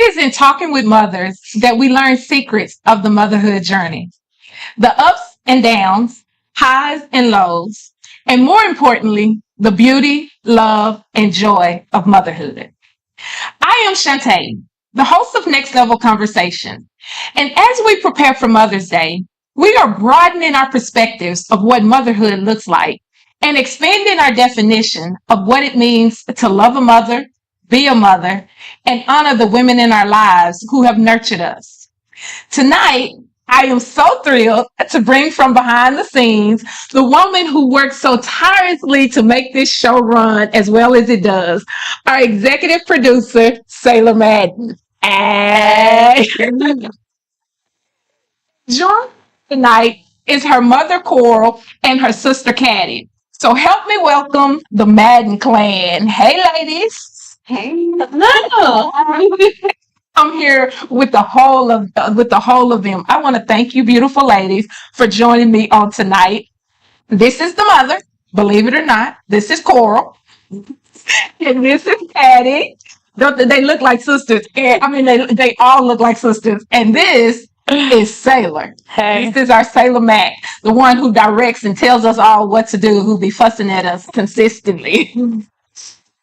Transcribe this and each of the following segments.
is in talking with mothers that we learn secrets of the motherhood journey, the ups and downs, highs and lows, and more importantly, the beauty, love, and joy of motherhood. I am Shantae, the host of Next Level Conversation. And as we prepare for Mother's Day, we are broadening our perspectives of what motherhood looks like and expanding our definition of what it means to love a mother, be a mother, and honor the women in our lives who have nurtured us. Tonight, I am so thrilled to bring from behind the scenes the woman who works so tirelessly to make this show run as well as it does, our executive producer, Sailor Madden. And joining tonight is her mother, Coral, and her sister, Caddy. So help me welcome the Madden clan. Hey, ladies. Hey. No. I'm here with the whole of them. I want to thank you, beautiful ladies, for joining me on tonight. This is the mother, believe it or not. This is Coral, and this is Patty. They look like sisters? I mean, they all look like sisters. And this is Sailor. Hey. This is our Sailor Mac, the one who directs and tells us all what to do, who be fussing at us consistently.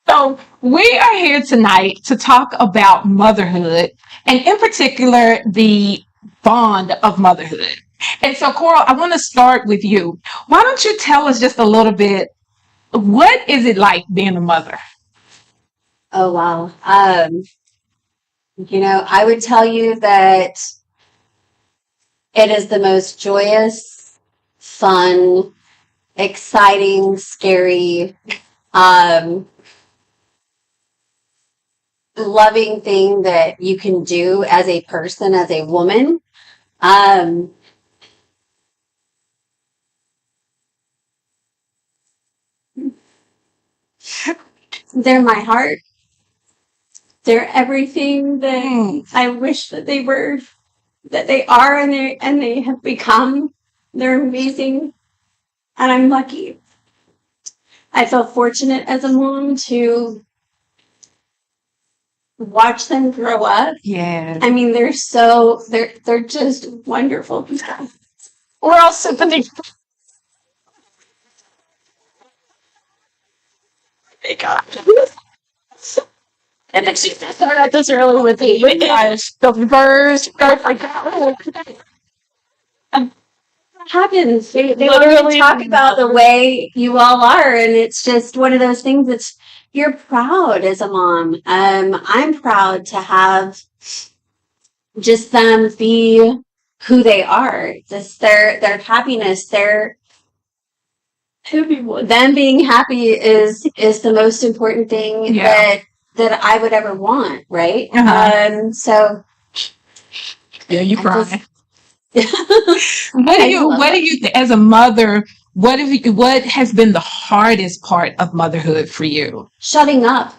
So we are here tonight to talk about motherhood, and in particular, the bond of motherhood. And so, Coral, I want to start with you. Why don't you tell us just a little bit, what is it like being a mother? Oh, wow. I would tell you that it is the most joyous, fun, exciting, scary, loving thing that you can do as a person, as a woman. They're my heart. They're everything that I wish that they were, that they are, and they have become. They're amazing, and I'm lucky. I feel fortunate as a mom to watch them grow up. Yeah. I mean, they're just wonderful. We're all sympathy. And then she started at this early with The first happens. They literally talk about the way you all are, and it's just one of those things that's you're proud as a mom. I'm proud to have just them be who they are. Just their happiness, them being happy is the most important thing that I would ever want, right? So yeah, you cry. What do you as a mother, what has been the hardest part of motherhood for you? Shutting up,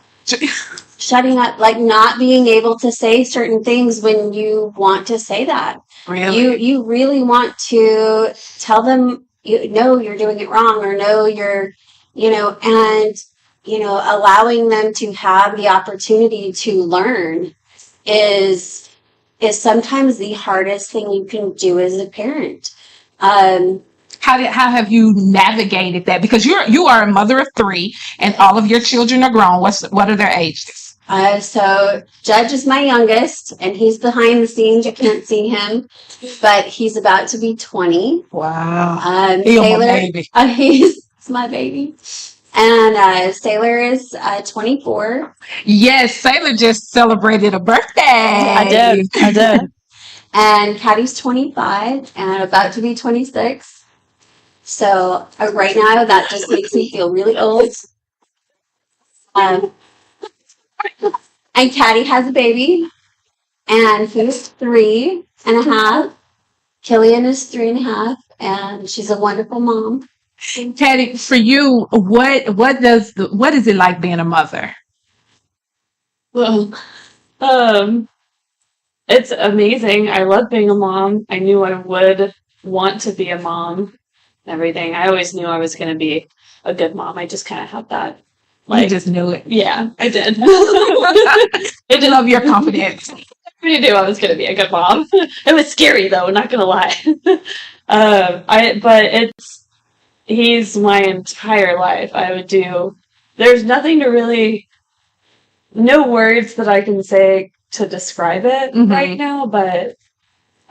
like not being able to say certain things when you want to say that. Really? You really want to tell them, no, you're doing it wrong, or no, you're, and, allowing them to have the opportunity to learn is sometimes the hardest thing you can do as a parent. How have you navigated that? Because you are a mother of 3, and all of your children are grown. What are their ages? So Judge is my youngest, and he's behind the scenes. You can't see him, but he's about to be 20. Wow. Sailor, my baby. He's my baby. And Sailor is 24. Yes, Sailor just celebrated a birthday. I did. And Caddy's 25 and about to be 26. So right now, that just makes me feel really old. And Caddy has a baby, and he's 3.5. Killian is 3.5, and she's a wonderful mom. Caddy, for you, what is it like being a mother? Well, it's amazing. I love being a mom. I knew I would want to be a mom and everything. I always knew I was going to be a good mom. I just kind of had that. You just knew it. Yeah, I did. I love your confidence. already knew I was going to be a good mom. It was scary though, not going to lie. But he's my entire life. There's nothing to really, no words that I can say to describe it right now, but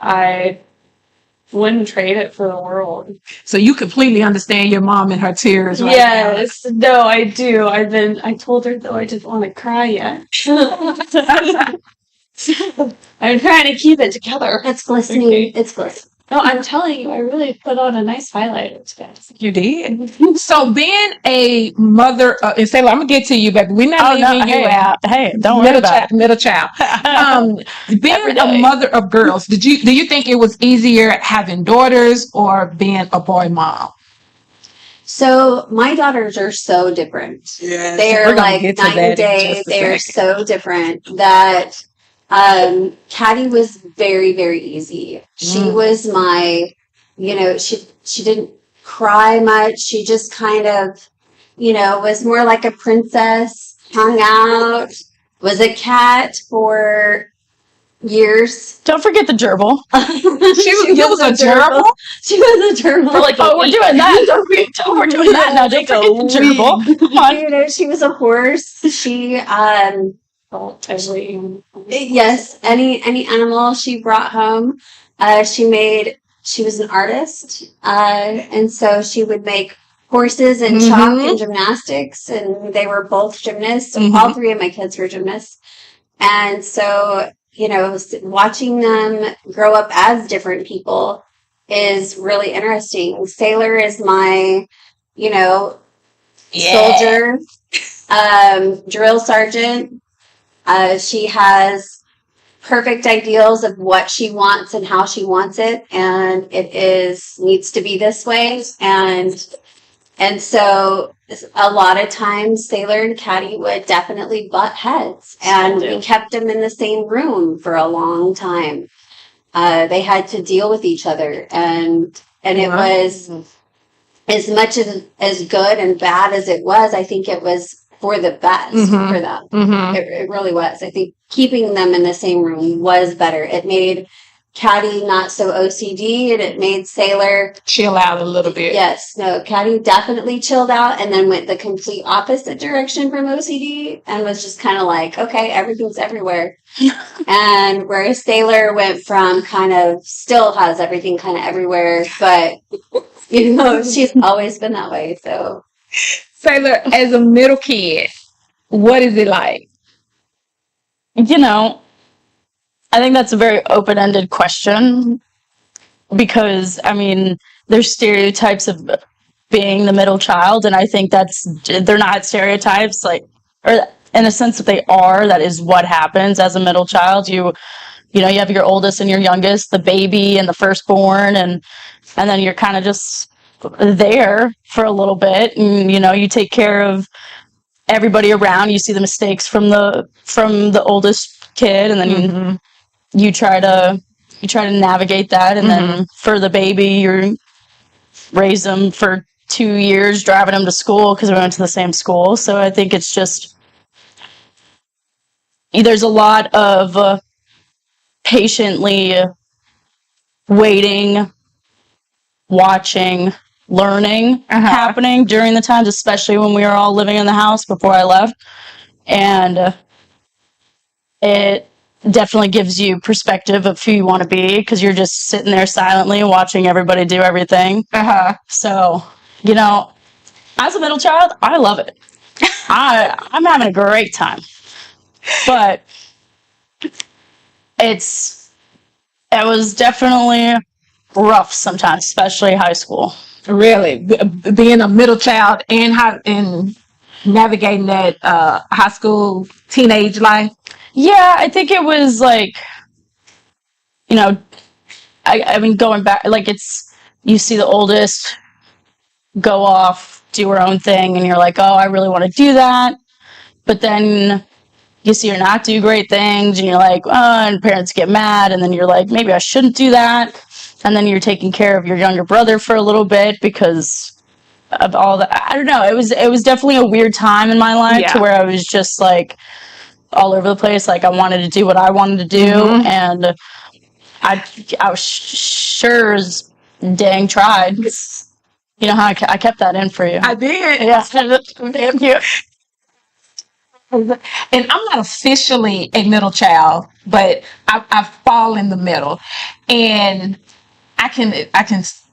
I wouldn't trade it for the world. So you completely understand your mom and her tears right Yes, no, I do. I told her though I didn't want to cry yet. I'm trying to keep it together. It's glistening. Okay. It's glistening. No, I'm telling you, I really put on a nice highlighter today. You did. So being a mother, and Sailor, I'm gonna get to you, baby. We're not leaving you out. Hey, don't worry Middle about child, middle child. it. Being Every a day. mother of girls, do you think it was easier having daughters or being a boy mom? So my daughters are so different. Yes, They are like night and day. They're so different that Caddy was very, very easy. She was my, she didn't cry much. She just kind of, was more like a princess, hung out, was a cat for years. Don't forget the gerbil. She was a gerbil? She was a gerbil. We're like, oh, we're doing that. We're doing that now. Don't forget the gerbil. Come on. She was a horse. She yes, any animal she brought home. She was an artist, and so she would make horses and chalk and gymnastics, and they were both gymnasts. So all three of my kids were gymnasts, and so watching them grow up as different people is really interesting. Sailor is my, soldier, drill sergeant. She has perfect ideals of what she wants and how she wants it, and needs to be this way. And so a lot of times Sailor and Caddy would definitely butt heads, and we kept them in the same room for a long time. They had to deal with each other, and it was as much as good and bad as it was. I think it was for the best for them. It really was. I think keeping them in the same room was better. It made Caddy not so OCD, and it made Sailor chill out a little bit. Yes, no, Caddy definitely chilled out and then went the complete opposite direction from OCD and was just kind of like, okay, everything's everywhere. And whereas Sailor went from kind of still has everything kind of everywhere, but she's always been that way. So Sailor, as a middle kid, what is it like? I think that's a very open-ended question because, there's stereotypes of being the middle child, and I think they're not stereotypes, or in a sense that they are. That is what happens as a middle child. You have your oldest and your youngest, the baby and the firstborn, and then you're kind of just there for a little bit, and you take care of everybody around. You see the mistakes from the oldest kid, and then you try to navigate that, and then for the baby, you raise them for 2 years, driving them to school because we went to the same school. So I think it's just there's a lot of patiently waiting, watching, learning happening during the times, especially when we were all living in the house before I left, and it definitely gives you perspective of who you want to be because you're just sitting there silently watching everybody do everything. So, as a middle child, I love it. I'm having a great time. But it was definitely rough sometimes, especially high school. Really, being a middle child and navigating that high school teenage life. Yeah, I think it was going back, you see the oldest go off, do her own thing, and you're like, oh, I really want to do that. But then you see her not do great things, and you're like, oh, and parents get mad, and then you're like, maybe I shouldn't do that. And then you're taking care of your younger brother for a little bit because of all that. I don't know. It was definitely a weird time in my life to where I was just like, all over the place. Like I wanted to do what I wanted to do, Mhm. and I was sure as dang tried. You know how I kept that in for you. I did. Yeah, damn you. And I'm not officially a middle child, but I fall in the middle, and I can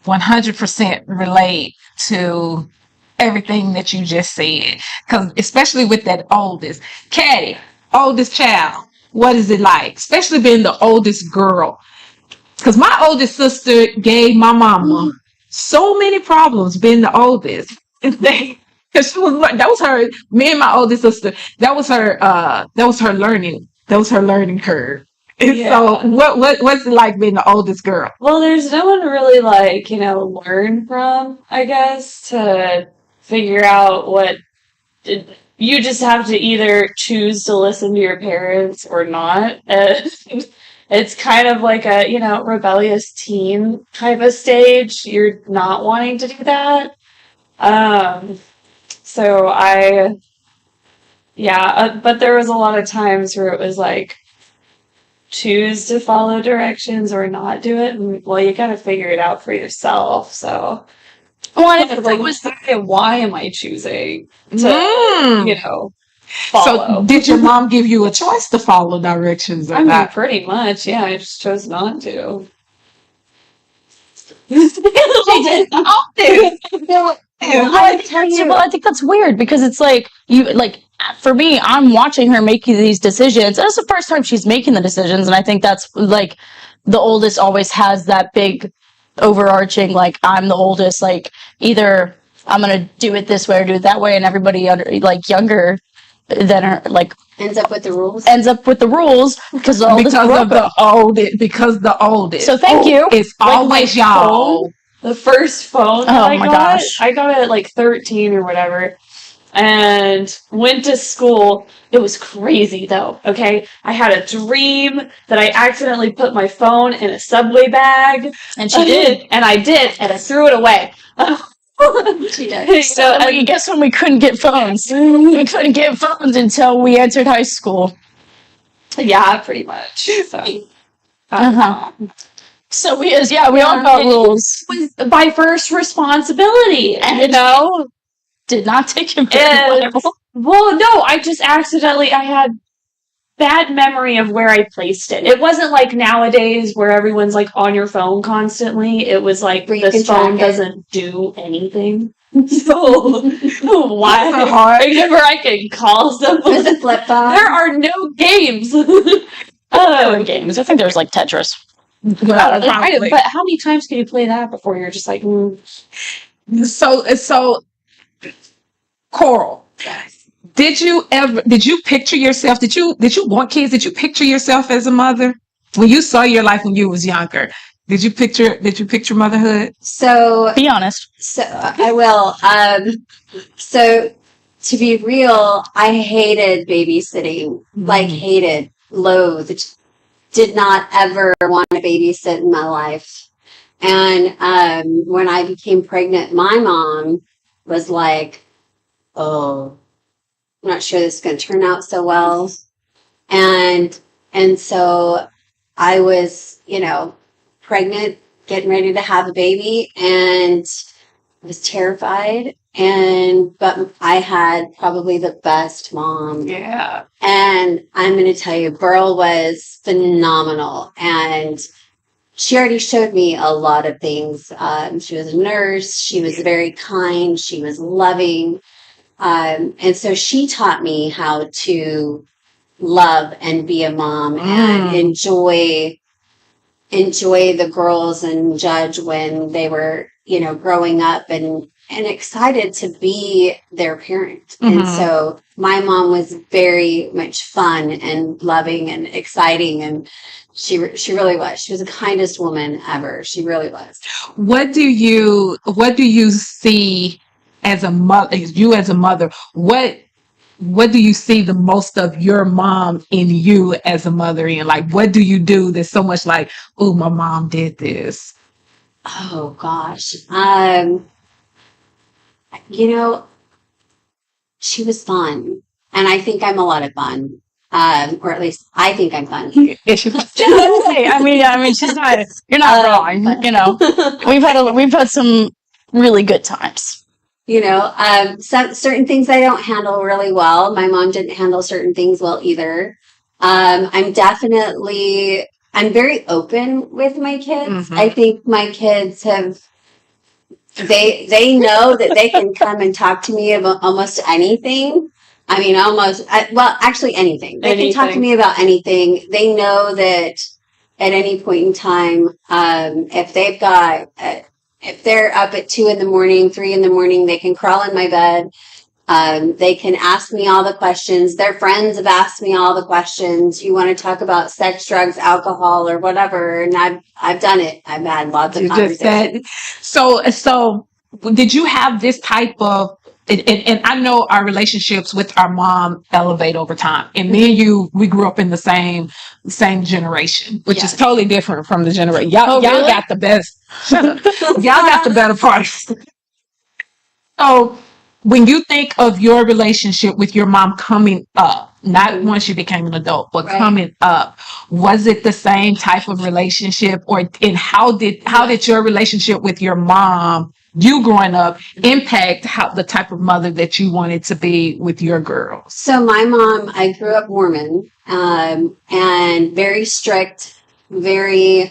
100% relate to everything that you just said, because especially with that oldest, Caddy, oldest child. What is it like, especially being the oldest girl? Because my oldest sister gave my mama so many problems being the oldest. Because she was that was her me and my oldest sister. That was her learning curve. And Yeah. so what's it like being the oldest girl? Well, there's no one to really like, learn from, I guess, to figure out what you just have to either choose to listen to your parents or not. And it's kind of like a, rebellious teen type of stage. You're not wanting to do that. So but there was a lot of times where it was like, choose to follow directions or not do it. And, well, you gotta figure it out for yourself. So, Well, it's like, why am I choosing to, So follow? did your mom give you a choice to follow directions or I mean, not? pretty much, yeah. I just chose not to. Well, I think that's weird because it's like for me, I'm watching her making these decisions. That's the first time she's making the decisions, and I think that's like the oldest always has that big overarching like I'm the oldest. Like either I'm gonna do it this way or do it that way, and everybody like younger than her like Ends up with the rules. ends up with the rules because the oldest Because grew of up. the oldest. So thank you. It's Like always my y'all. The first phone that Oh I my got, gosh. I got it at like 13 or whatever, and went to school. It was crazy though, okay? I had a dream that I accidentally put my phone in a Subway bag. And she did. And I did, and I threw it away. She did. So, I guess when we couldn't get phones, we couldn't get phones until we entered high school. yeah, pretty much. So, Uh-huh. So we all got rules. was my first responsibility, Did not take him very And- well. Well, no, I had bad memory of where I placed it. It wasn't like nowadays where everyone's like on your phone constantly. It was like Where you this can phone track it. doesn't do anything. So why? That's so hard. Whenever I can call With someone, the flip phone. there are no games. There were games. I think there was like Tetris. Probably. But how many times can you play that before you're just like, So Coral, did you picture yourself? Did you want kids? Did you picture yourself as a mother when you saw your life when you was younger? Did you picture motherhood? So Be honest. I will. So to be real, I hated babysitting. Like hated, loathed, did not ever want to babysit in my life. And when I became pregnant, my mom was like, "Oh, I'm not sure this is going to turn out so well." And so I was, pregnant, getting ready to have a baby, and I was terrified. But I had probably the best mom. yeah. And I'm going to tell you, Burl was phenomenal. And she already showed me a lot of things. She was a nurse. She was very kind. She was loving. And so she taught me how to love and be a mom and enjoy the girls and Judge when they were, growing up and excited to be their parent. And so my mom was very much fun and loving and exciting, and she really was. She was the kindest woman ever. She really was. What do you see as a mother? You as a mother, what do you see the most of your mom in you as a mother in? Like, what do you do that's so much like, oh, my mom did this? Oh gosh. She was fun. And I think I'm a lot of fun. or at least I think I'm fun. Hey, I mean, she's not. You're not wrong. You know, we've had some really good times. You know, some certain things I don't handle really well. My mom didn't handle certain things well either. I'm very open with my kids. Mhm. I think my kids they know that they can come and talk to me about almost anything. I mean, actually anything. They can talk to Anything. me about anything. They know that at any point in time, if they're up at 2 a.m, 3 a.m, they can crawl in my bed. They can ask me all the questions. Their friends have asked me all the questions. You want to talk about sex, drugs, alcohol, or whatever, and I've done it. I've had lots of You just conversations. said so. Did you have this type of? And I know our relationships with our mom elevate over time. And me and you, we grew up in the same generation, which is Yes. totally different from the generation. Y'all really? got the best. Shut up. Y'all got the better part. So when you think of your relationship with your mom coming up, not Mhm. once you became an adult, but Right. coming up, was it the same type of relationship, and how did your relationship with your mom, you growing up, impact how the type of mother that you wanted to be with your girls? So my mom, I grew up Mormon, and very strict, very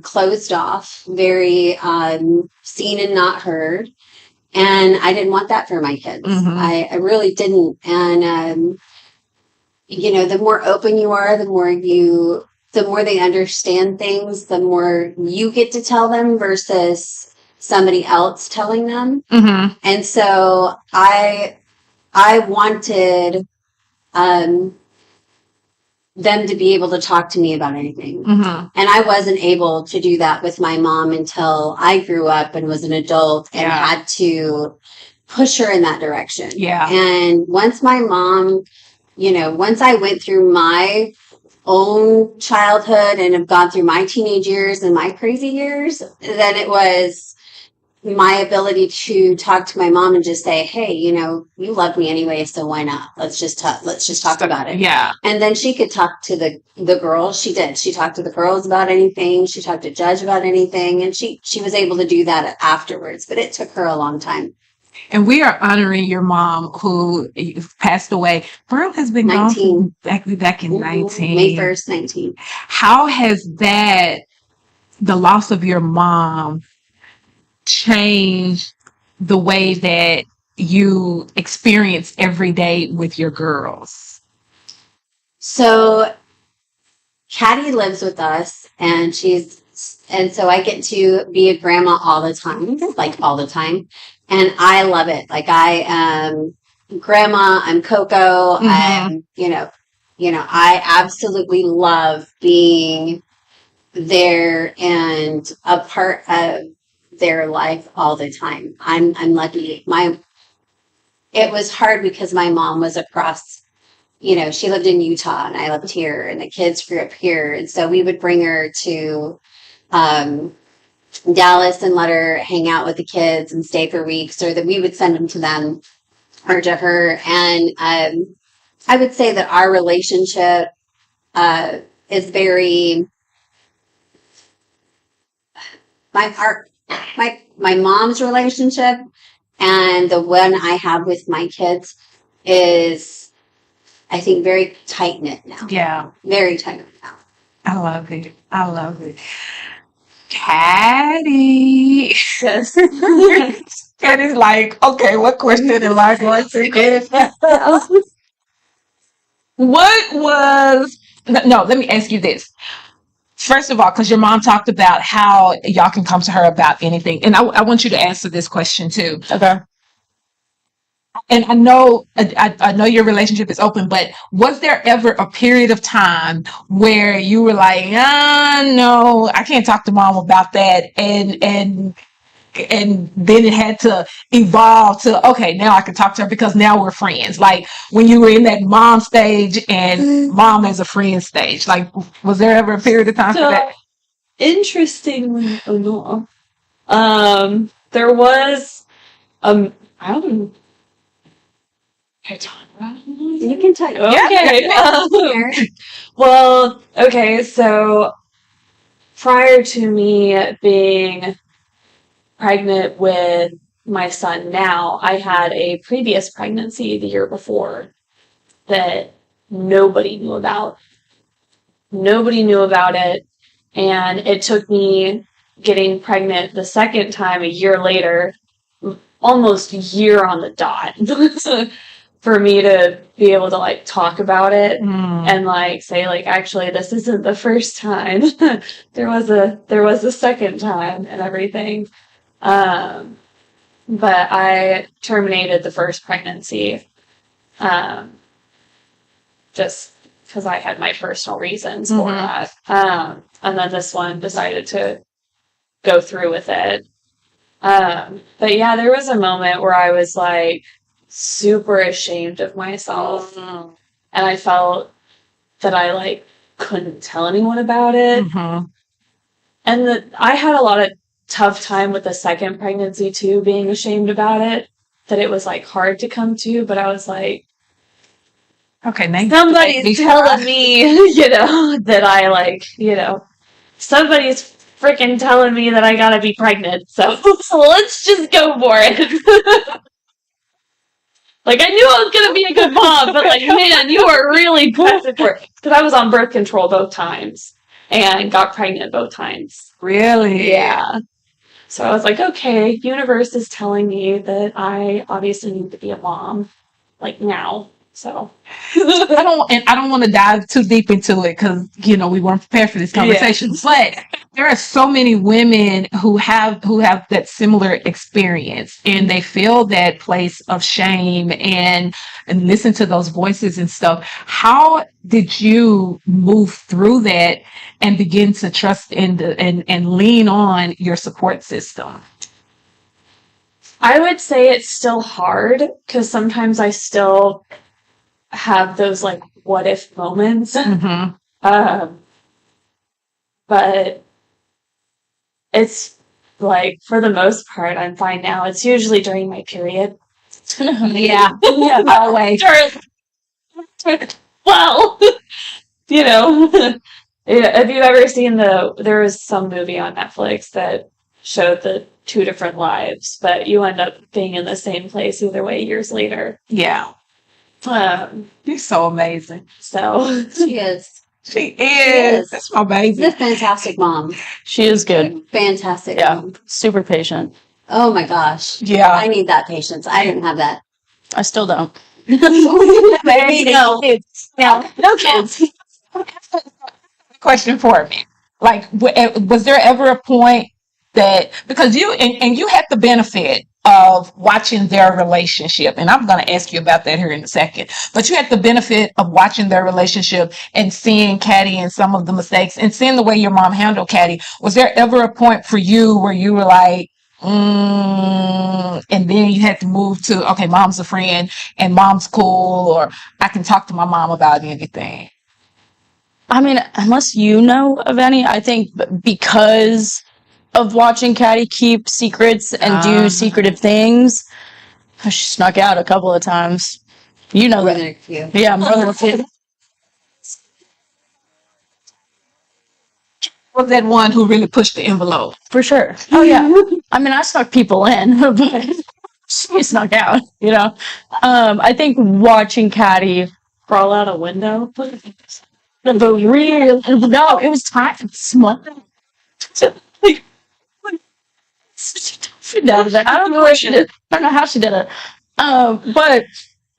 closed off, very seen and not heard. And I didn't want that for my kids. Mhm. I really didn't. And you know, the more open you are, the more they understand things, the more you get to tell them versus somebody else telling them. Mm-hmm. And so I wanted them to be able to talk to me about anything. Mm-hmm. And I wasn't able to do that with my mom until I grew up and was an adult and Yeah. had to push her in that direction. Yeah. And once my mom, you know, once I went through my own childhood and have gone through my teenage years and my crazy years, then it was my ability to talk to my mom and just say, hey, you know, you love me anyway, so why not? Let's just talk about it. Yeah. And then she could talk to the girls. She did. She talked to the girls about anything. She talked to Judge about anything. And she was able to do that afterwards, but it took her a long time. And we are honoring your mom who passed away. Pearl has been 19. gone back in 19. May 1st, 19. How has the loss of your mom, changed the way that you experience every day with your girls? So Caddy lives with us and so I get to be a grandma all the time, like all the time. And I love it. Like I am grandma, I'm Coco. Mhm. I'm, you know, I absolutely love being there and a part of their life all the time. I'm lucky. It was hard because my mom was across, you know, she lived in Utah and I lived here and the kids grew up here. And so we would bring her to Dallas and let her hang out with the kids and stay for weeks, or that we would send them to them or to her. And I would say that our relationship is very my mom's relationship and the one I have with my kids is, I think, very tight knit now. Yeah. Very tight knit now. I love it. I love it. Caddy. Yes. Caddy's like, okay, what question am I going to? What was, no, let me ask you this. First of all, because your mom talked about how y'all can come to her about anything. And I want you to answer this question too. Okay. And I know your relationship is open, but was there ever a period of time where you were like, no, I can't talk to mom about that, and then it had to evolve to, okay, now I can talk to her because now we're friends. Like when you were in that mom stage and mom as a friend stage, like was there ever a period of time for So, that? interestingly enough, there was I don't know. Can I talk about it? You can tell. Okay. Well, okay, so prior to me being pregnant with my son now, I had a previous pregnancy the year before that nobody knew about. Nobody knew about it. And it took me getting pregnant the second time a year later, almost a year on the dot, for me to be able to like talk about it and like say like actually this isn't the first time. there was a second time and everything. But I terminated the first pregnancy just because I had my personal reasons for that. And then this one decided to go through with it. But yeah, there was a moment where I was like super ashamed of myself. And I felt that I like couldn't tell anyone about it. And that I had a lot of tough time with the second pregnancy too, being ashamed about it, that it was like hard to come to, but I was like, Okay, now somebody's telling me, that I like, somebody's freaking telling me that I gotta be pregnant, so let's just go for it. Like, I knew I was gonna be a good mom, but like, man, you are really pushing for it. Because I was on birth control both times and got pregnant both times. Really? Yeah. So I was like, okay, universe is telling me that I obviously need to be a mom, like now. So I don't want to dive too deep into it because we weren't prepared for this conversation. But there are so many women who have that similar experience, and they feel that place of shame and listen to those voices and stuff. How did you move through that and begin to trust and lean on your support system? I would say it's still hard because sometimes I still have those like what if moments. But it's like for the most part I'm fine now. It's usually during my period. Yeah, always. Well, have you ever seen there was some movie on Netflix that showed the two different lives, but you end up being in the same place either way years later. Yeah. You're so amazing. So She is. She is. That's my baby. She's a fantastic mom. She is good. Fantastic Yeah. mom. Super patient. Oh my gosh. Yeah. I need that patience. I didn't have that. I still don't. There you go. Now, No kids. question for me. Like, was there ever a point that, because you had the benefit of watching their relationship, and I'm going to ask you about that here in a second, but you had the benefit of watching their relationship and seeing Caddy and some of the mistakes and seeing the way your mom handled Caddy. Was there ever a point for you where you were like, and then you had to move to, okay, mom's a friend and mom's cool, or I can talk to my mom about anything? I mean, unless you know of any, I think because of watching Caddy keep secrets and do secretive things, she snuck out a couple of times. You know More that. than a few. Yeah, more than a few. Was that one who really pushed the envelope? For sure. Oh, yeah. I mean, I snuck people in, but she snuck out, I think watching Caddy crawl out a window. no, it was time small. She did it. I don't know where she did. I don't know how she did it. But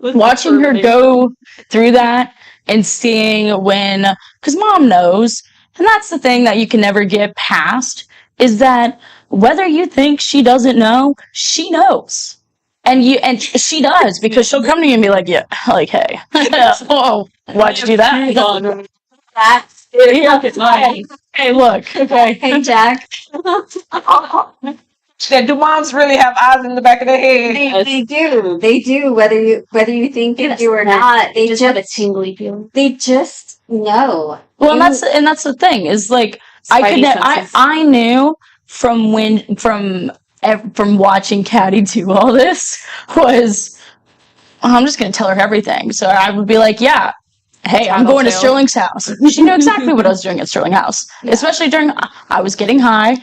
watching her go through that and seeing because mom knows, and that's the thing that you can never get past, is that whether you think she doesn't know, she knows. And she does, because she'll come to you and be like, yeah, like, hey, oh, why'd you do that? Hey, look, okay. Hey, Jack. Do moms really have eyes in the back of their head? They do. They do. Whether you think they do or not, they just have a tingly feeling. They just know. Well, and that's the thing, is like, I knew from watching Caddy do all this, was I'm just going to tell her everything. So I would be like, yeah, hey, I'm going to Tattletale. Sterling's house. She knew exactly what I was doing at Sterling House, especially during, I was getting high.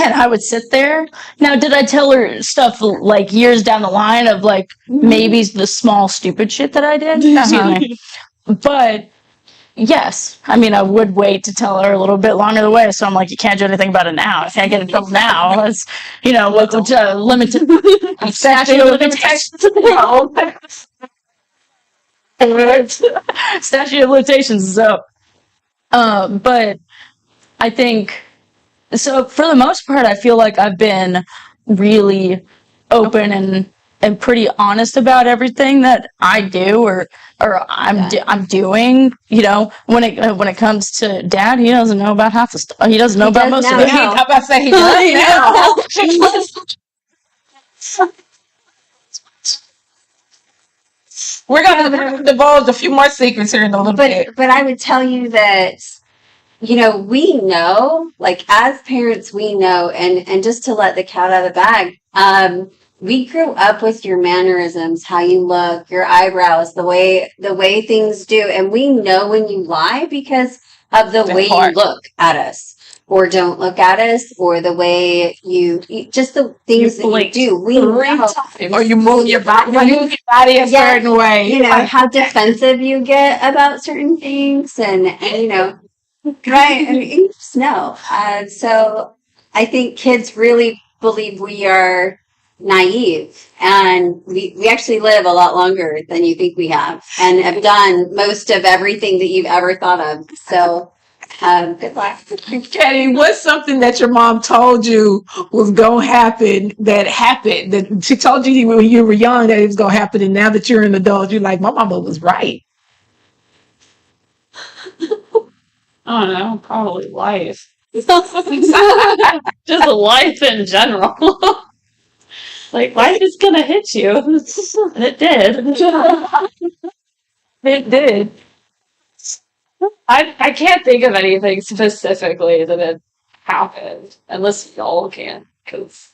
And I would sit there. Now, did I tell her stuff like years down the line of like maybe the small stupid shit that I did? Excuse me. But yes, I mean, I would wait to tell her a little bit longer the way. So I'm like, you can't do anything about it now. I can't get in trouble now. It's, you know, with limited statute of limitations. Statute of limitations is up. But I think, so for the most part, I feel like I've been really open and pretty honest about everything that I do or I'm doing. You know, when it comes to Dad, he doesn't know about half the stuff. He doesn't know about most of it. I'm about to say he does now. We're gonna divulge a few more secrets here in a little bit. But I would tell you that, you know, we know, like as parents, we know, and just to let the cat out of the bag, we grew up with your mannerisms, how you look, your eyebrows, the way things do, and we know when you lie because of the way you look at us, or don't look at us, or the way you just the things that you do. We know, Or you move your body a certain way. you know, how defensive you get about certain things, and you know. Right, I mean, you just know. So I think kids really believe we are naive, and we actually live a lot longer than you think we have, and have done most of everything that you've ever thought of. So, good luck. Katie, what's something that your mom told you was going to happen that happened? That she told you when you were young that it was going to happen, and now that you're an adult, you're like, my mama was right. I don't know, probably life. Just life in general. Like, life is gonna hit you. And it did. It did. I can't think of anything specifically that had happened, unless y'all can, because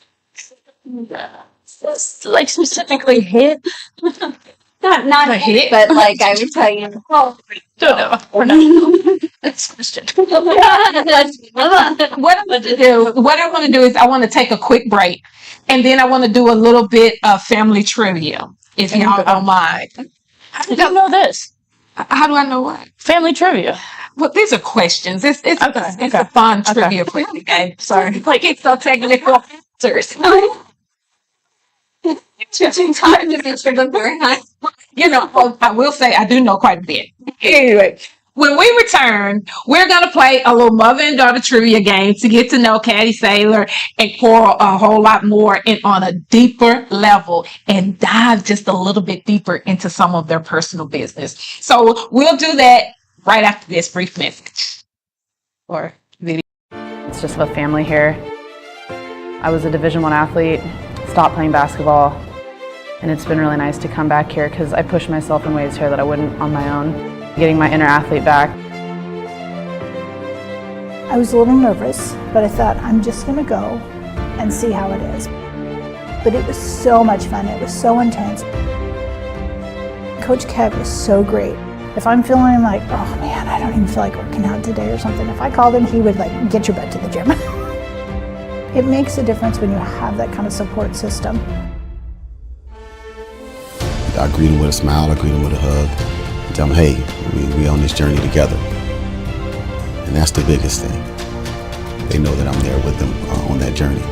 Like specifically hit. Not A hit? but like I would tell you. Don't know. Or no. That's question. What I want to do is I want to take a quick break, and then I want to do a little bit of family trivia, if y'all don't mind. How did you know this? How do I know what? Family trivia. Well, these are questions. It's Okay. a fun trivia question game. Sorry, like it's so technical answers. Time to be sure beforehand. You know, well, I will say I do know quite a bit. Anyway, when we return, we're going to play a little mother and daughter trivia game to get to know Caddy Saylor and Coral a whole lot more and on a deeper level and dive just a little bit deeper into some of their personal business. So we'll do that right after this brief message or video. It's just a family here. I was a Division I athlete, stopped playing basketball, and it's been really nice to come back here because I pushed myself in ways here that I wouldn't on my own. Getting my inner athlete back. I was a little nervous, but I thought I'm just going to go and see how it is. But it was so much fun. It was so intense. Coach Kev is so great. If I'm feeling like, oh man, I don't even feel like working out today or something, if I called him, he would like get your butt to the gym. It makes a difference when you have that kind of support system. I greet them with a smile, I greet them with a hug, and tell them, hey, we on this journey together. And that's the biggest thing. They know that I'm there with them on that journey.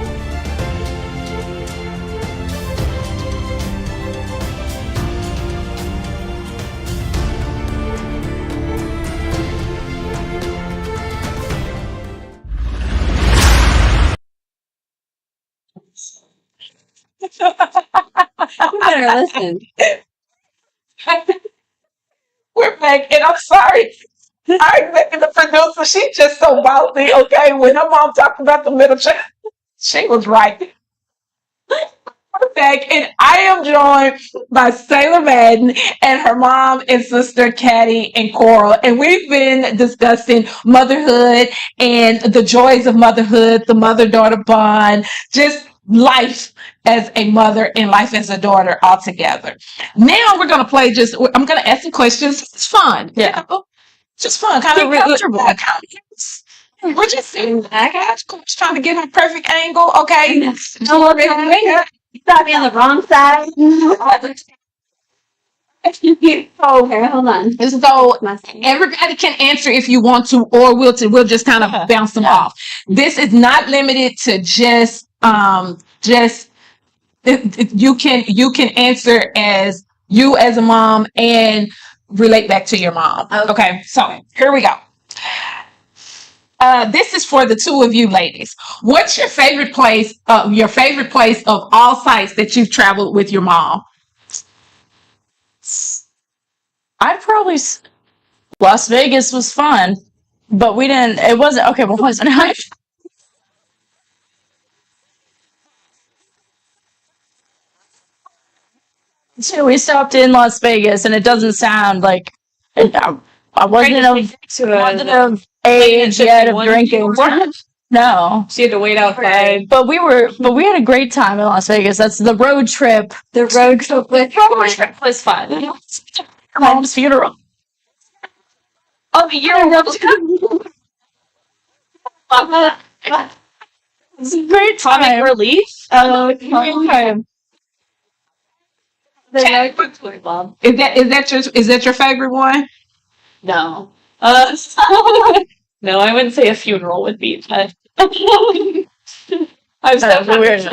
You better listen. We're back, and I'm sorry. I expected the producer. She's just so bossy. Okay, when her mom talked about the middle child, she was right. We're back, and I am joined by Saylor Madden and her mom and sister Caddy and Coral, and we've been discussing motherhood and the joys of motherhood, the mother-daughter bond, just life as a mother and life as a daughter altogether. Now we're gonna play. I'm gonna ask some questions. It's fun. Yeah. Just fun. Kind Be comfortable. We're just sitting back. Coach trying to get her perfect angle. Okay. Got me on the wrong side. Okay, hold on. So everybody can answer if you want to, or we'll just kind of bounce them off. This is not limited to just you can answer as you as a mom and relate back to your mom. Okay, so here we go. This is for the two of you ladies. What's your favorite place? Your favorite place of all sites that you've traveled with your mom? I'd probably Las Vegas was fun, but we didn't. It wasn't okay. What was it? So we stopped in Las Vegas, and it doesn't sound like I wasn't of age yet of drinking. No, She had to wait outside. but we had a great time in Las Vegas. That's the road trip. The road trip with Was fun. Mom's funeral. Oh, you're It's a great comic time. relief. Oh, great time. Mom. Is that your favorite one? No. No, I wouldn't say a funeral would be, but I'm That's weird.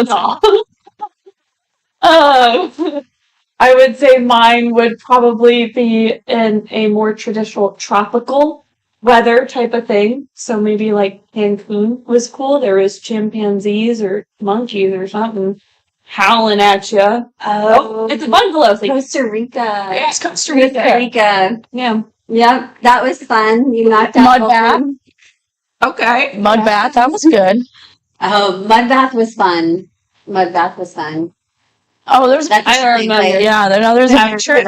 I would say mine would probably be in a more traditional tropical weather type of thing. So maybe like Cancun was cool. There was chimpanzees or monkeys or something howling at you. Oh, it's a bungalow thing. Costa Rica. It's Costa Costa Rica. Yeah. Yep, that was fun. You knocked out Mud bath. Okay. Mud bath. That was good. Oh, mud bath was fun. Mud bath was fun. Oh, there's. That's I don't remember. Yeah, there's a picture.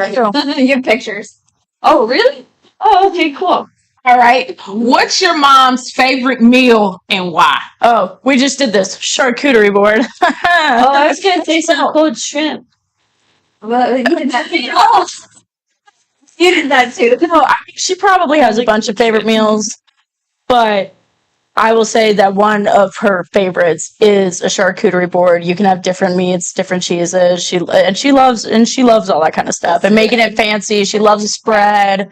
You have pictures. Oh, really? Oh, okay, cool. All right. What's your mom's favorite meal and why? Oh, we just did this charcuterie board. Oh, I was gonna say some cold shrimp. Well, you did that too. You did that too. No, I mean, she probably has a bunch of favorite meals, but I will say that one of her favorites is a charcuterie board. You can have different meats, different cheeses. She loves all that kind of stuff and making it fancy. She loves a spread.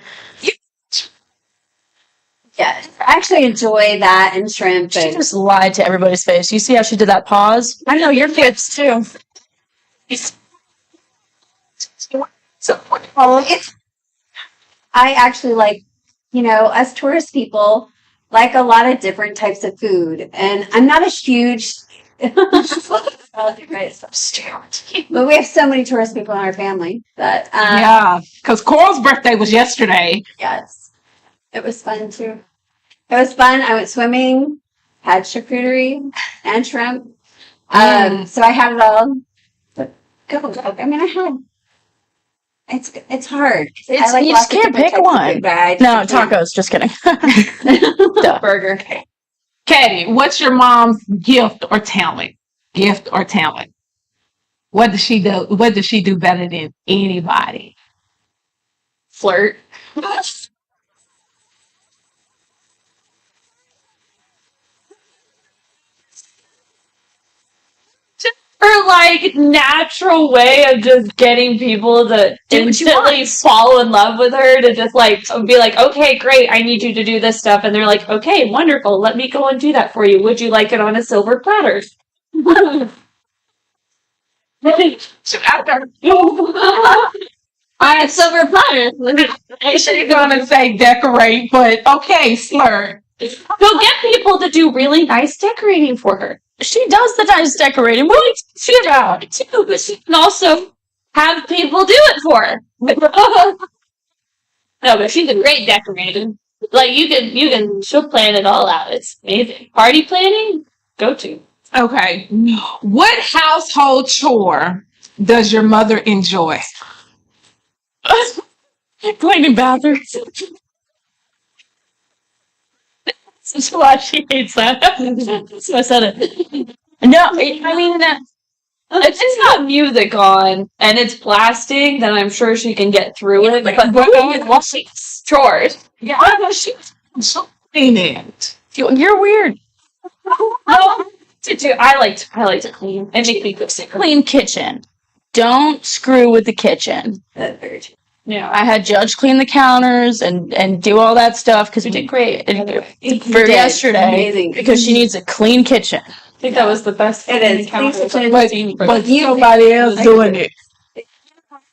Yeah, I actually enjoy that and shrimp. She And just lied to everybody's face. You see how she did that pause? I know your kids too. I actually like, us tourist people like a lot of different types of food, and I'm not a huge. But we have so many tourist people in our family that Yeah, because Coral's birthday was yesterday. yes, it was fun too. It was fun. I went swimming, had charcuterie and shrimp. So I had it all. But I mean, I had. It's hard. I like You lots just of can't different pick types of one. food, but I just No, can't. tacos. Just kidding. Burger. Katie, what's your mom's gift or talent? Gift or talent? What does she do? What does she do better than anybody? Flirt. Her like natural way of just getting people to Do what you instantly fall in love with her, to just like be like, okay, great, I need you to do this stuff, and they're like, okay, wonderful, let me go and do that for you. Would you like it on a silver platter? On a silver platter. She's gonna say decorate, but okay, slur. Go get people to do really nice decorating for her. She does the nice decorating. What? She does it too, but she can also have people do it for her. No, but she's a great decorator. Like you can, she'll plan it all out. It's amazing. Party planning, go to. Okay. What household chore does your mother enjoy? Cleaning bathrooms. That's why she hates that. That's why I said it. No, I mean, If it's got music on and it's blasting, then I'm sure she can get through it. But chores. Yeah, I know she's cleaning. You're weird. I like to clean. It makes me feel sick. Clean kitchen. Don't screw with the kitchen. That's very true. Yeah. I had Judge clean the counters and do all that stuff because You did great. for did. yesterday Amazing. because she needs a clean kitchen. I think that was the best. It is. encounter Clean kitchen. I've seen for But You- somebody else doing it.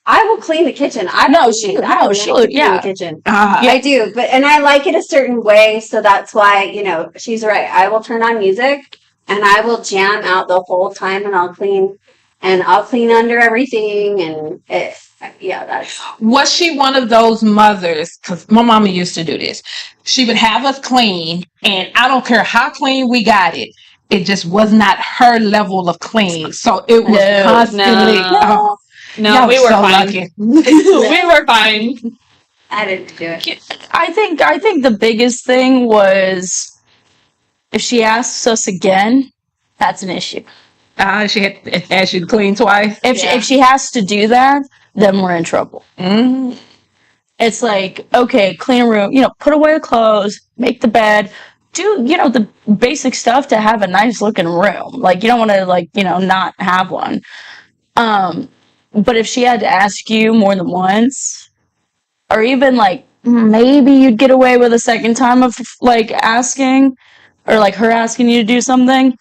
I will clean the kitchen. I No, don't she- need- I no, don't she like would- to clean yeah. the kitchen. I I do, and I like it a certain way, so that's why, she's right. I will turn on music and I will jam out the whole time and I'll clean under everything that's Was she one of those mothers? Because my mama used to do this. She would have us clean, and I don't care how clean we got it. It just was not her level of clean. So it was No, constantly. no. No, y'all we were so fine. lucky. We were fine. I didn't do it. I think the biggest thing was if she asks us again, that's an issue. She had asked you to clean twice. If she has to do that, then we're in trouble. Mm. It's like, okay, clean a room, put away the clothes, make the bed, do, the basic stuff to have a nice looking room. Like, you don't want to, not have one. But if she had to ask you more than once, or even maybe you'd get away with a second time of asking, or her asking you to do something.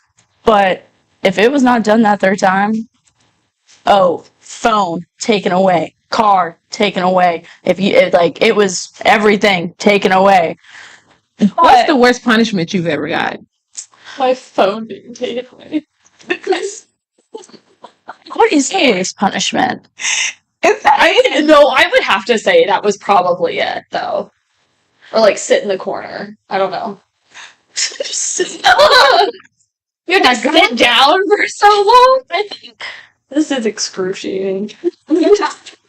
But if it was not done that third time, phone taken away, car taken away. It was everything taken away. What's the worst punishment you've ever got? My phone being taken away. What is the worst punishment? I would have to say that was probably it, though. Or sit in the corner. I don't know. You have to sit down for so long. I think this is excruciating.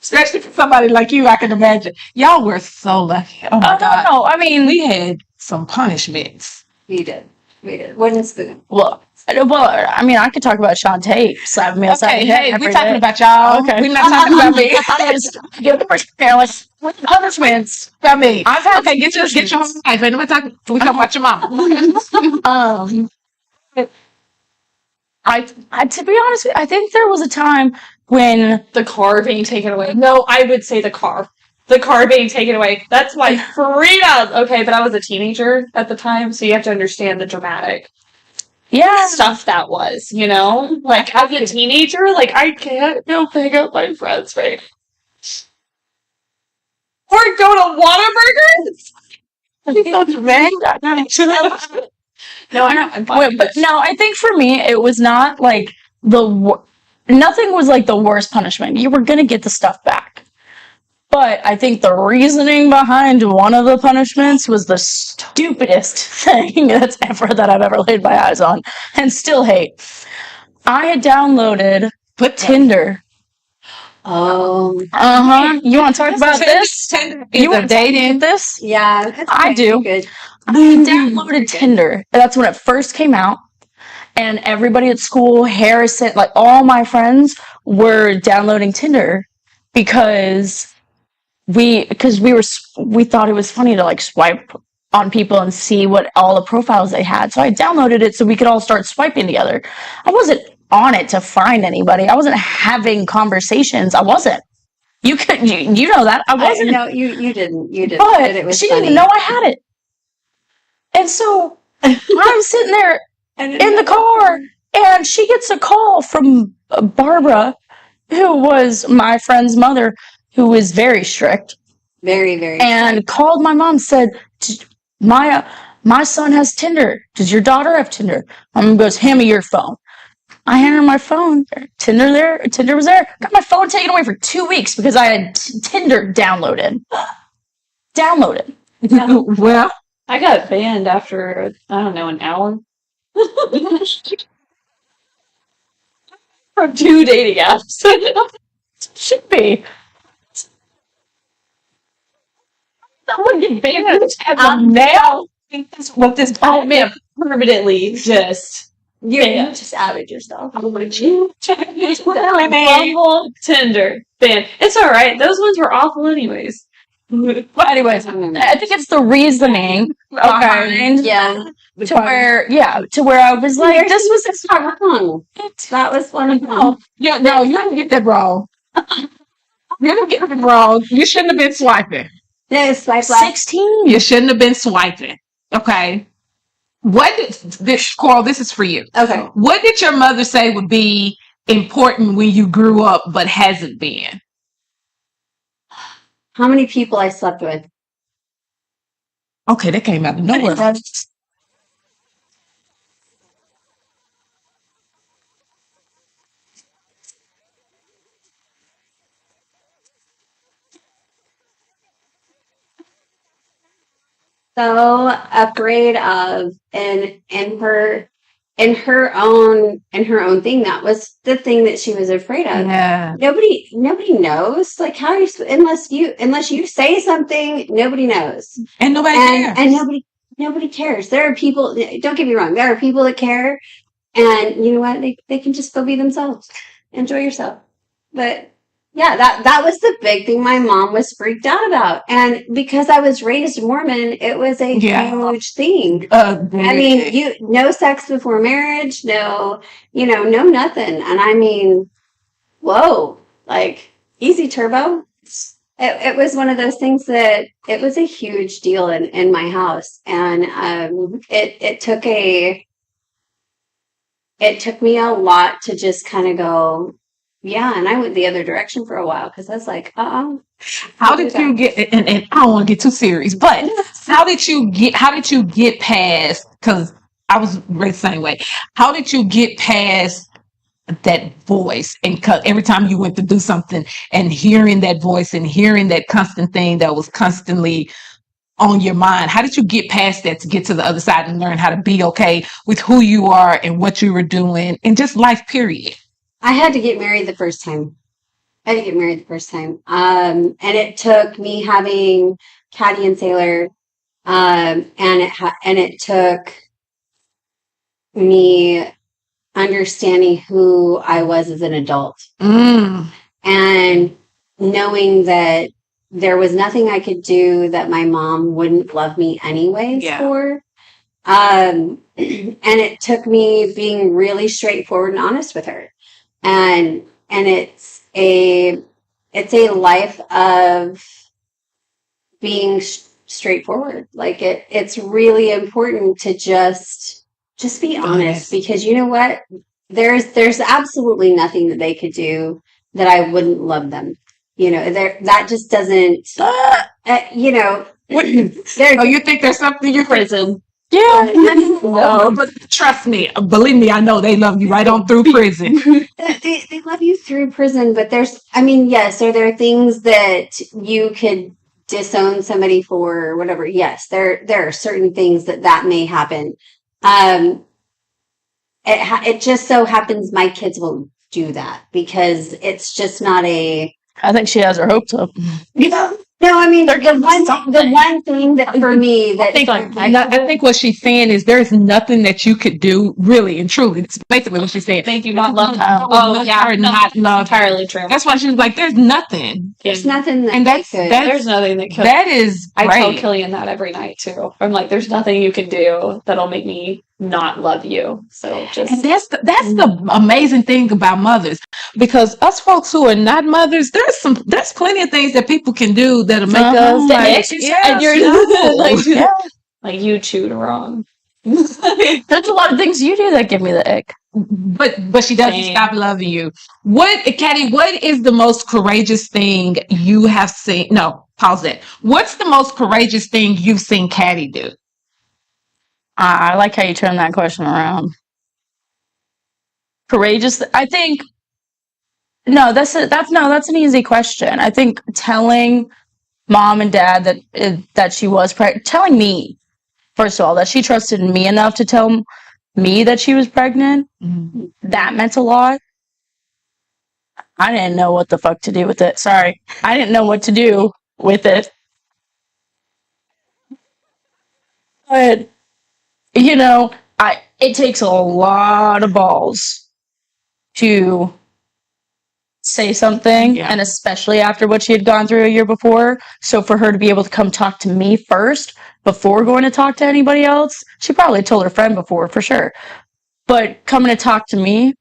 Especially for somebody like you, I can imagine. Y'all were so lucky. Oh my God. No, I mean, We had some punishments. We did. Wooden spoon. well, I mean, I could talk about Shantae slapping me upside Okay, the head hey, every we're talking day. about y'all. Okay. We're not talking about me. I just give the punishments. About me. I've had Okay, get your whole life. Ain't nobody talking. We talking about your mama. I to be honest, I think there was a time when The car being taken away. No, I would say the car. The car being taken away. That's my freedom. Okay, but I was a teenager at the time, so you have to understand the dramatic stuff that was, as a teenager, I can't go pick up my friends right now. Or go to Whataburger. No, I'm fine. Wait, but no, I think for me it was not nothing was the worst punishment. You were gonna get the stuff back. But I think the reasoning behind one of the punishments was the stupidest thing that I've ever laid my eyes on and still hate. I had downloaded Tinder. You want to talk about this? You want to dating this? Yeah. That's I okay. do. Good. I downloaded Tinder. That's when it first came out. And everybody at school, Harrison, all my friends were downloading Tinder because we thought it was funny to swipe on people and see what all the profiles they had. So I downloaded it so we could all start swiping together. I wasn't on it to find anybody. I wasn't having conversations. I wasn't. You know that. I wasn't. No, you didn't. You didn't. But it was she funny. didn't know I had it. And so I'm sitting there in the car, and she gets a call from Barbara, who was my friend's mother, who is very strict, Very, very. and called my mom, said, my son has Tinder. Does your daughter have Tinder? My mom goes, hand me your phone. I hand her my phone. Tinder was there. Got my phone taken away for 2 weeks because I had Tinder downloaded. Well, I got banned after, I don't know, an hour. From 2 dating apps. Should be. That would get banned as a male. what this I may have permanently just You Yeah. just outed yourself. Really? Bumble, Tinder, ban. It's all right. Those ones were awful anyways. But anyways, I think it's the reasoning behind Yeah. to where I was like, this was It's not wrong. That was one of them. No, you didn't get that wrong. You didn't get it wrong. You shouldn't have been swiping. No, swipe left. 16. You shouldn't have been swiping. Okay. What did this, Coral? This is for you. Okay. What did your mother say would be important when you grew up, but hasn't been? How many people I slept with? Okay, that came out of nowhere. So afraid of, and in her own thing, that was the thing that she was afraid of. Yeah. Nobody knows. Like, how you, unless you say something, nobody knows. And nobody cares. And nobody cares. There are people, don't get me wrong, there are people that care, and you know what, they can just go be themselves. Enjoy yourself. But yeah, that was the big thing my mom was freaked out about. And because I was raised Mormon, it was a huge thing. I mean, no sex before marriage, no nothing. And I mean, whoa, like, easy turbo. It was one of those things that it was a huge deal in my house. And it took me a lot to just kind of go, yeah. And I went the other direction for a while because I was like, how did you get, and I don't want to get too serious, but how did you get past, because I was raised the same way, how did you get past that voice? And every time you went to do something and hearing that voice and hearing that constant thing that was constantly on your mind, how did you get past that to get to the other side and learn how to be okay with who you are and what you were doing and just life, period? I had to get married the first time. And it took me having Caddy and Sailor, and it took me understanding who I was as an adult, and knowing that there was nothing I could do that my mom wouldn't love me anyways for. And it took me being really straightforward and honest with her. And it's a life of being straightforward. Like, it's really important to just be honest, because you know what? There's absolutely nothing that they could do that I wouldn't love them. That just doesn't, Oh, you think there's something you Prison. Yeah. No, but trust me, believe me, I know they love you right on through prison. They love you through prison, but yes, are there things that you could disown somebody for or whatever? Yes, there are certain things that may happen. It just so happens my kids won't do that because it's just not a. I think she has her hopes up. No, I mean, the one thing that for me that I think what she's saying is there's nothing that you could do, really and truly. It's basically what she's saying. Thank you, not love. Oh, yeah, not love. Entirely true. That's why she was like, "There's nothing." there's nothing that And that's There's nothing that could. that is I tell great. Killian that every night too. I'm like, there's nothing you can do that'll make me not love you. So just And that's the amazing thing about mothers, because us folks who are not mothers, there's plenty of things that people can do that'll make us like, and you're like, like you chewed wrong. there's a lot of things you do that give me the ick. But she doesn't Same. stop loving you. Caddy, what is the most courageous thing you have seen? No, pause it. What's the most courageous thing you've seen Caddy do? I like how you turn that question around. Courageous. I think. No, that's an easy question. I think telling mom and dad that she was pregnant, telling me, first of all, that she trusted me enough to tell me that she was pregnant, that meant a lot. I didn't know what the fuck to do with it. Sorry. I didn't know what to do with it. But, it takes a lot of balls to say something, Yeah. and especially after what she had gone through a year before. So for her to be able to come talk to me first before going to talk to anybody else, she probably told her friend before for sure. But coming to talk to me,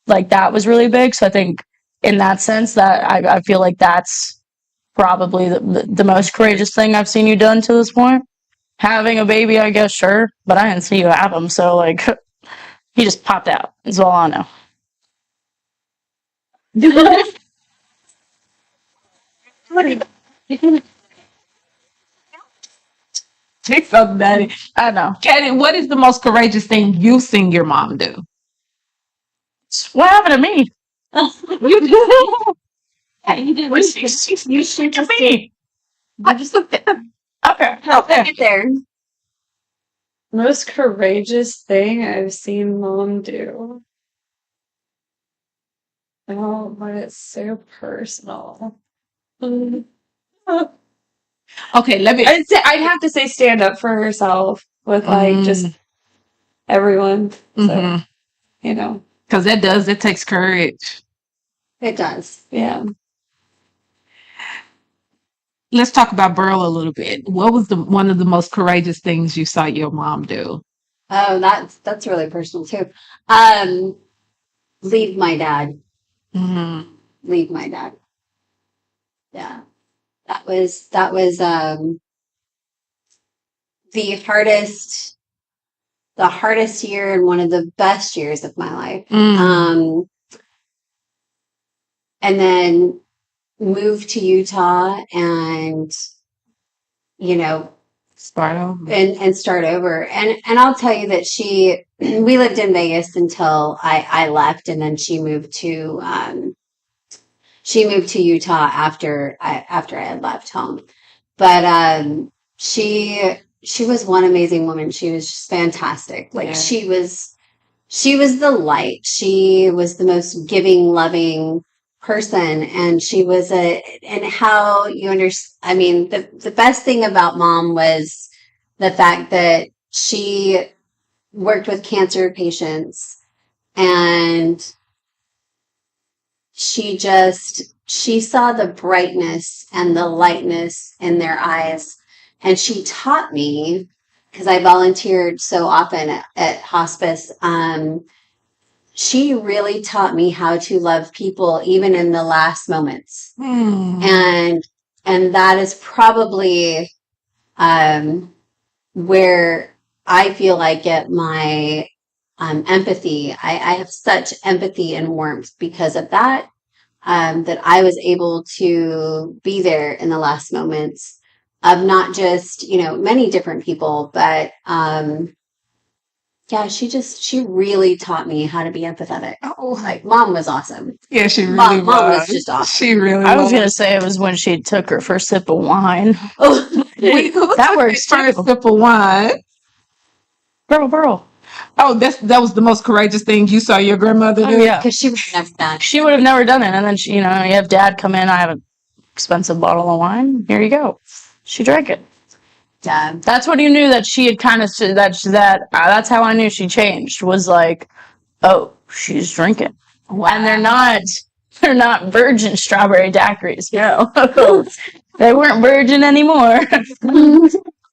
like, that was really big. So I think in that sense, that I feel like that's probably the most courageous thing I've seen you done to this point. Having a baby, I guess, sure, but I didn't see you have him, so like, he just popped out. Is all I know. Take something, Daddy. I know. Katie, what is the most courageous thing you've seen your mom do? What happened to me? You do. Yeah, you did. You should just me. I just looked at them. Okay. Get there. Most courageous thing I've seen mom do. Oh, but it's so personal. Mm. Okay, let me. I'd have to say stand up for herself with like just everyone. So, you know, Because it takes courage. It does. yeah. Let's talk about Burl a little bit. What was one of the most courageous things you saw your mom do? Oh, that's really personal too. Leave my dad. Mm-hmm. Leave my dad. Yeah. That was the hardest year and one of the best years of my life. And then moved to Utah and, you know, Start over. and start over. And I'll tell you that we lived in Vegas until I left, and then she moved to Utah after I had left home. But she was one amazing woman. She was just fantastic. Like, Yeah. she was the light. She was the most giving, loving person, and she was and how you understand. I mean, the best thing about mom was the fact that she worked with cancer patients, and she saw the brightness and the lightness in their eyes, and she taught me, because I volunteered so often at hospice. She really taught me how to love people even in the last moments. And that is probably where I feel I get my empathy. I have such empathy and warmth because of that, that I was able to be there in the last moments of not just, many different people, but yeah, she really taught me how to be empathetic. Oh, Like, mom was awesome. yeah, she really Mom was. was just awesome. She really I was was. gonna say it was when she took her first sip of wine. Oh, Wait, who That took works his first too. sip of wine? Burl. Oh, that was the most courageous thing you saw your grandmother do? Oh yeah. because she would never done. She would have never done it. And then she, you have dad come in. I have an expensive bottle of wine. Here you go. She drank it. Yeah. That's when you knew that she had kind of that's how I knew she changed, was like, oh, she's drinking. And they're not virgin strawberry daiquiris. They weren't virgin anymore.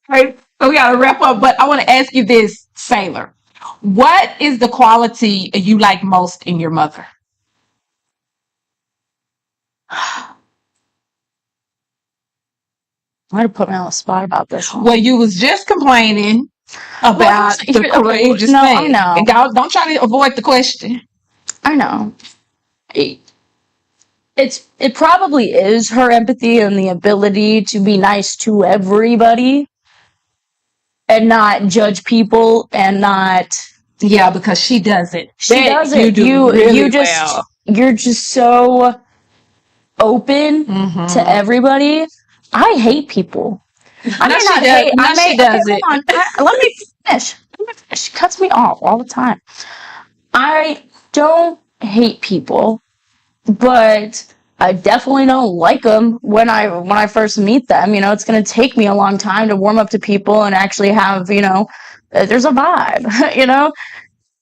Right. So we gotta wrap up, but I want to ask you this, Sailor. What is the quality you like most in your mother? I'm gonna put me on the spot about this one. Well, you was just complaining about Well, the courageous no, I thing. know. And don't try to avoid the question. I know. It probably is her empathy and the ability to be nice to everybody and not judge people and not. Yeah, because she does it. She does it. You do really well. You're just so open Mhm. to everybody. I hate people. I No, may she not does- hate. no, I may, she does okay, it. hold on. Let me finish. She cuts me off all the time. I don't hate people, but I definitely don't like them when I first meet them. It's going to take me a long time to warm up to people and actually have there's a vibe, you know?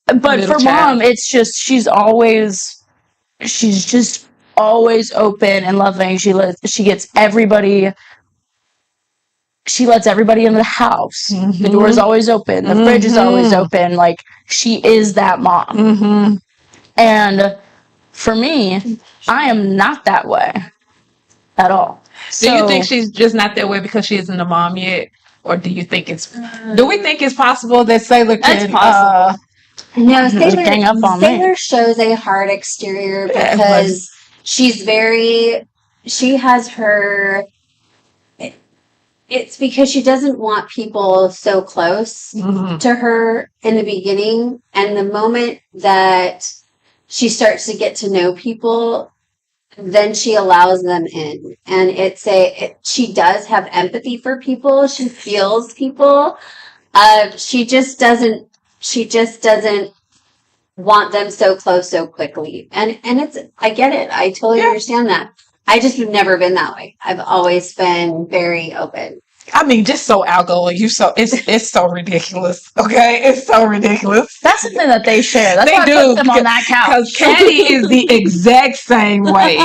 But Middle for child. mom, it's just, she's just always open and loving. She lets everybody into the house. The door is always open. The fridge is always open. Like, she is that mom. Mm-hmm. And for me, I am not that way at all. Do you think So- she's just not that way because she isn't a mom yet? Or do you think do we think it's possible that Sailor That's can, possible. No, gang up on me. Sailor shows a hard exterior Yeah, because she has her, it's because she doesn't want people so close Mhm. to her in the beginning. And the moment that she starts to get to know people, then she allows them in. And she does have empathy for people. She feels people. She just doesn't want them so close so quickly. And I get it. I totally understand that. I just have never been that way. I've always been very open. I mean, just so outgoing. It's so ridiculous. Okay, it's so ridiculous. That's something that they share. That's They why I do, put them on that couch. Because Caddy is the exact same way.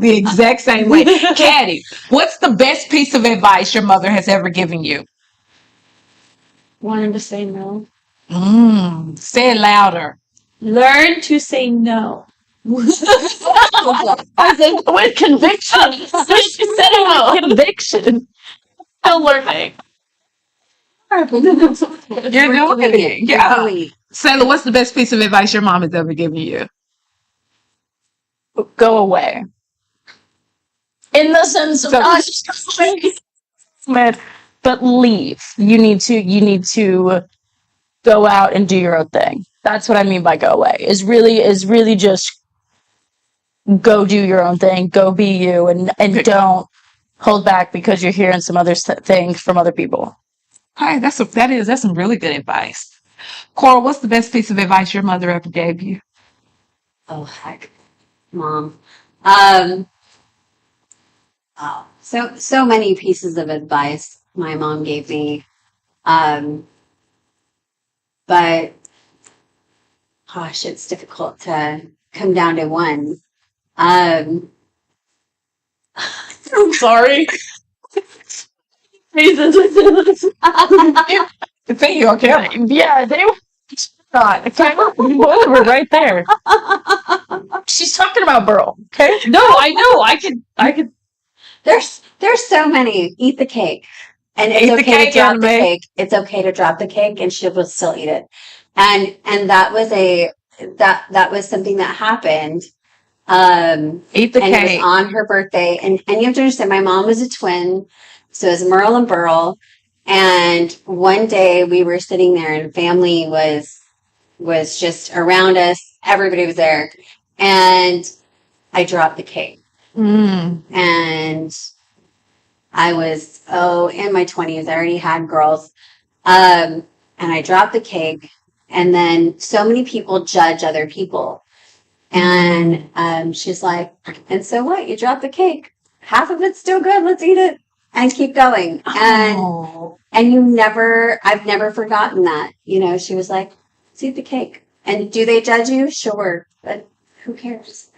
The exact same way. Caddy, what's the best piece of advice your mother has ever given you? Wanting to say no. Say it louder. Learn to say no. I think with conviction. She said it with conviction. Still learning. You're doing it. Yeah. Totally. Sailor, what's the best piece of advice your mom has ever given you? Go away. In the sense of not just go away, but leave. You need to go out and do your own thing. That's what I mean by go away. Is really just go do your own thing. Go be you, and don't hold back because you're hearing some other things from other people. Hi, that's some really good advice. Cora, what's the best piece of advice your mother ever gave you? Oh heck, Mom. So many pieces of advice my mom gave me. But gosh, it's difficult to come down to one. I'm sorry. Jesus. Say you okay? Yeah, they were not. Okay, both were right there. She's talking about Burl. Okay. No, I know. I could. There's so many. Eat the cake. And it's Eat the okay cake, to drop the Anime. cake. It's okay to drop the cake and she will still eat it. And that was something that happened. Eat the And it cake. was on her birthday. And you have to understand, my mom was a twin. So it was Merle and Burl. And one day we were sitting there and family was just around us. Everybody was there. And I dropped the cake. And I was, in my 20s. I already had girls. And I dropped the cake. And then so many people judge other people. And she's like, and so what? You dropped the cake. Half of it's still good. Let's eat it and keep going. And I've never forgotten that. You know, she was like, let's eat the cake. And do they judge you? Sure. But who cares?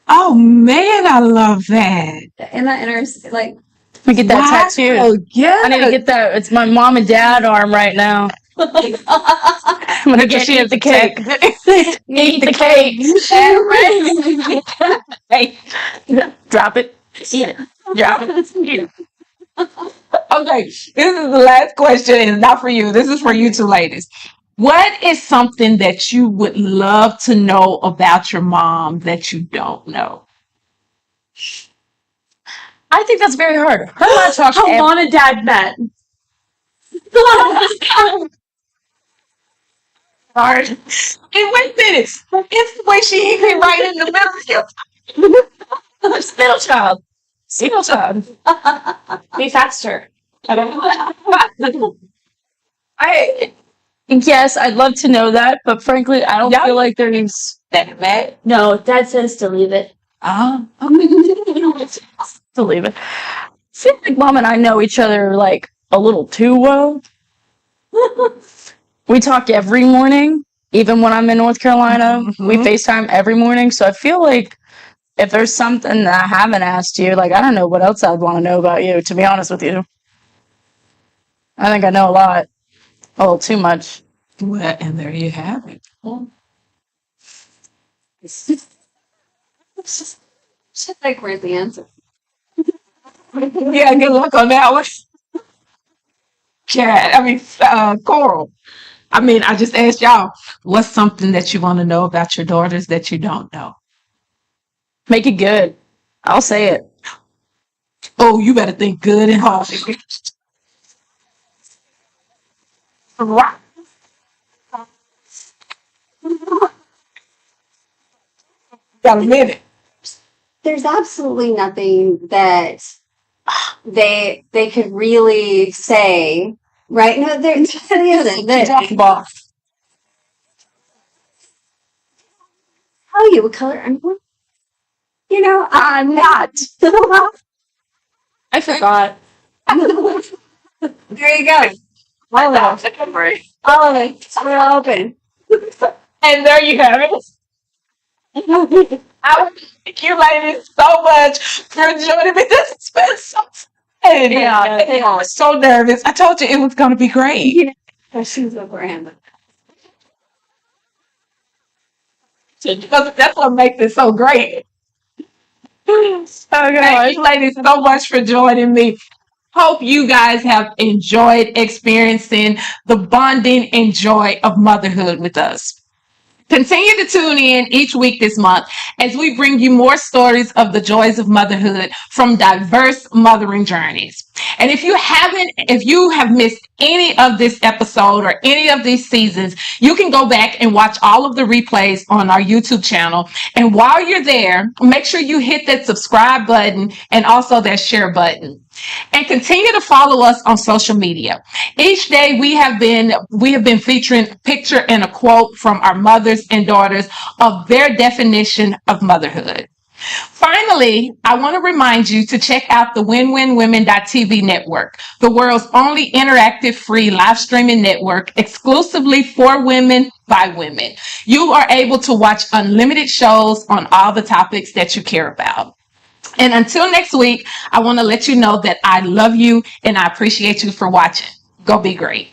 Oh man, I love that. And that enters like, We get that tattoo. Oh yeah. I need to get that. It's my mom and dad arm right now. I'm gonna get eat the cake. Eat the cake. Hey, drop it. Eat it. Drop it. Eat it. Okay, this is the last question, and not for you. This is for you two ladies. What is something that you would love to know about your mom that you don't know? I think that's very hard. Her and I talk How every- mom and dad met. Hard. And wait a minute. It's the way she hit me right in the middle. Middle child. Single child. Be faster. Yes, I'd love to know that, but frankly, I don't Yeah. feel like there's That bad? No, dad says to leave it. Oh, to leave it. I feel like mom and I know each other like a little too well. We talk every morning, even when I'm in North Carolina. We FaceTime every morning. So I feel like if there's something that I haven't asked you, like, I don't know what else I'd want to know about you, to be honest with you. I think I know a lot. A little too much. Well, and there you have it. Like, where's the answer? Yeah, good luck on that one. Coral. I mean, I just asked y'all, what's something that you want to know about your daughters that you don't know? Make it good. I'll say it. Oh, you better think good and hard. Right. Got a minute. There's absolutely nothing that they could really say, right? No, there isn't. Ball. Tell you what color I'm wearing. You know, I'm not. I forgot. There you go. All of it. All of it. We're all open. And there you have it. I want to thank you ladies so much for joining me. This has been so fun. Yeah. I was so nervous. I told you it was going to be great. Questions over hand. Because that's what makes it so great. Thank you ladies so much for joining me. Hope you guys have enjoyed experiencing the bonding and joy of motherhood with us. Continue to tune in each week this month as we bring you more stories of the joys of motherhood from diverse mothering journeys. And if you have missed any of this episode or any of these seasons, you can go back and watch all of the replays on our YouTube channel. And while you're there, make sure you hit that subscribe button and also that share button. And continue to follow us on social media. Each day we have been featuring a picture and a quote from our mothers and daughters of their definition of motherhood. Finally, I want to remind you to check out the WinWinWomen.tv network, the world's only interactive free live streaming network exclusively for women by women. You are able to watch unlimited shows on all the topics that you care about. And until next week, I want to let you know that I love you and I appreciate you for watching. Go be great.